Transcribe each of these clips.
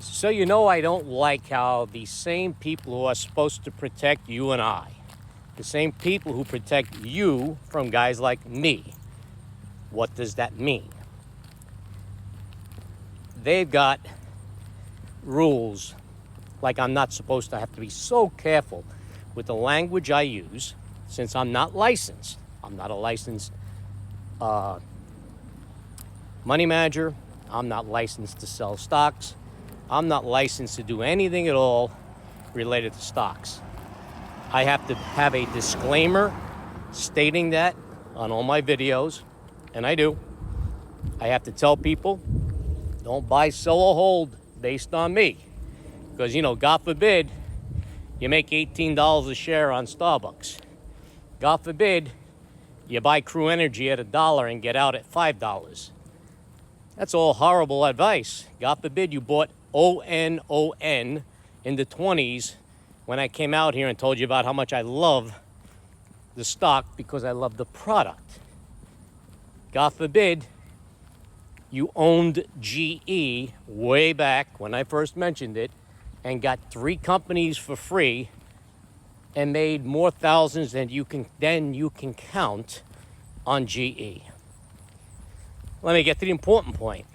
So you know I don't like how the same people who are supposed to protect you and I, the same people who protect you from guys like me, what does that mean? They've got rules like I'm not supposed to have to be so careful with the language I use since I'm not licensed. I'm not a licensed money manager. I'm not licensed to sell stocks. I'm not licensed to do anything at all related to stocks. I have to have a disclaimer stating that on all my videos, and I do. I have to tell people, don't buy, sell, or hold based on me. Because, you know, God forbid, you make $18 a share on Starbucks. God forbid, you buy Crew Energy at $1 and get out at $5. That's all horrible advice. God forbid you bought ONON in the 20s when I came out here and told you about how much I love the stock because I love the product. God forbid you owned GE way back when I first mentioned it and got 3 companies for free and made more thousands than you can count on GE. Let me get to the important point.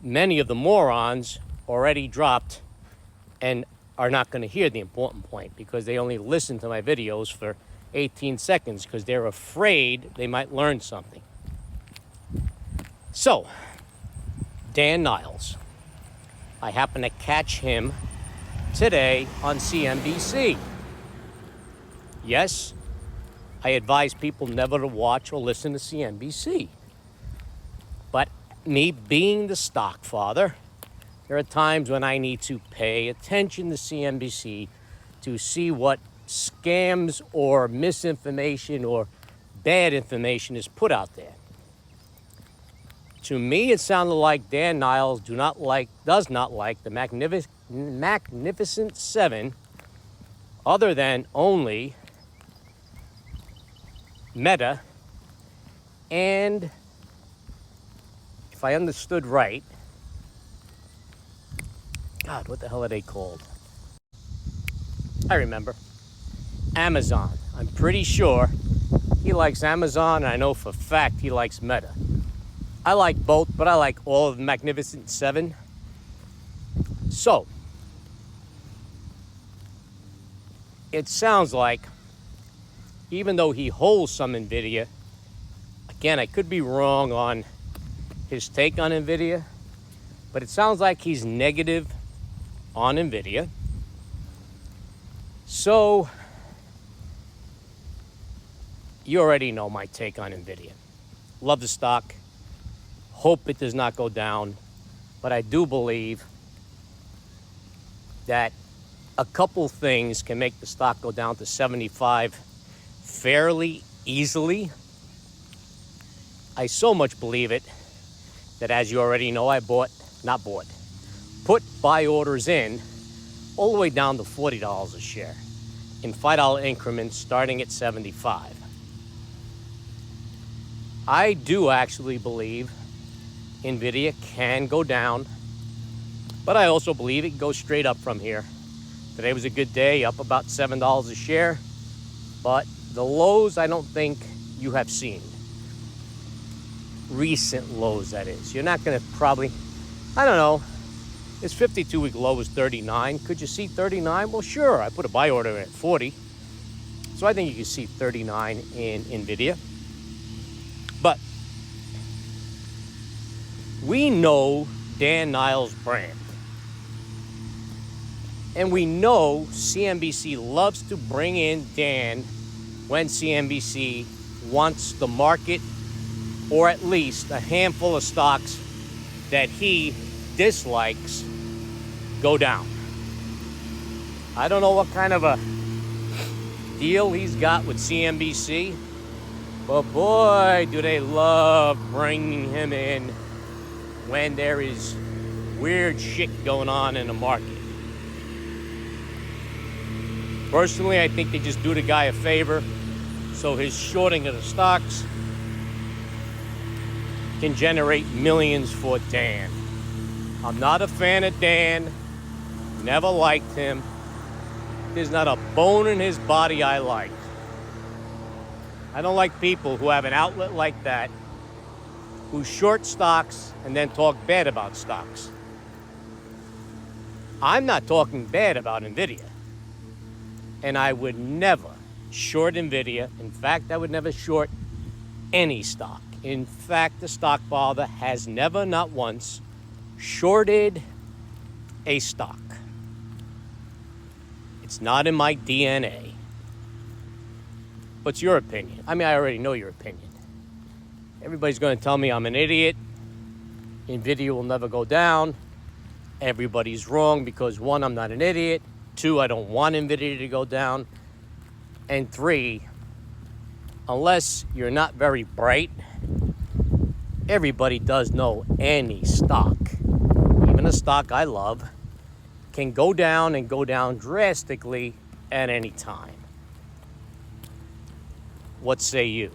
Many of the morons already dropped and are not going to hear the important point because they only listen to my videos for 18 seconds because they're afraid they might learn something. So, Dan Niles. I happen to catch him today on CNBC. Yes, I advise people never to watch or listen to CNBC. But me being the stock father, there are times when I need to pay attention to CNBC to see what scams or misinformation or bad information is put out there. To me, it sounded like Dan Niles does not like the Magnificent Seven, other than only Meta, and if I understood right, God, what the hell are they called? I remember. Amazon. I'm pretty sure he likes Amazon, and I know for a fact he likes Meta. I like both, but I like all of the Magnificent Seven. So, it sounds like, even though he holds some NVIDIA, again, I could be wrong on his take on NVIDIA, but it sounds like he's negative on NVIDIA. So, you already know my take on NVIDIA. Love the stock. Hope it does not go down. But I do believe that a couple things can make the stock go down to 75 fairly easily. I so much believe it that, as you already know, I put buy orders in all the way down to $40 a share in $5 increments starting at 75. I do actually believe NVIDIA can go down, but I also believe it can go straight up from here. Today was a good day, up about $7 a share, but the lows I don't think you have seen. Recent lows, that is. You're not going to probably, I don't know, this 52-week low was 39. Could you see 39? Well, sure. I put a buy order at 40. So I think you can see 39 in NVIDIA. But we know Dan Niles' brand. And we know CNBC loves to bring in Dan when CNBC wants the market, or at least a handful of stocks that he dislikes, go down. I don't know what kind of a deal he's got with CNBC, but boy, do they love bringing him in when there is weird shit going on in the market. Personally, I think they just do the guy a favor so his shorting of the stocks can generate millions for Dan. I'm not a fan of Dan. Never liked him. There's not a bone in his body I like. I don't like people who have an outlet like that, who short stocks and then talk bad about stocks. I'm not talking bad about NVIDIA. And I would never short NVIDIA. In fact, I would never short any stock. In fact, the stock father has never, not once, shorted a stock. It's not in my DNA. What's your opinion? I mean, I already know your opinion. Everybody's going to tell me I'm an idiot. NVIDIA will never go down. Everybody's wrong because 1, I'm not an idiot. 2, I don't want NVIDIA to go down. And 3, unless you're not very bright, everybody does know any stock, even a stock I love, can go down and go down drastically at any time. What say you?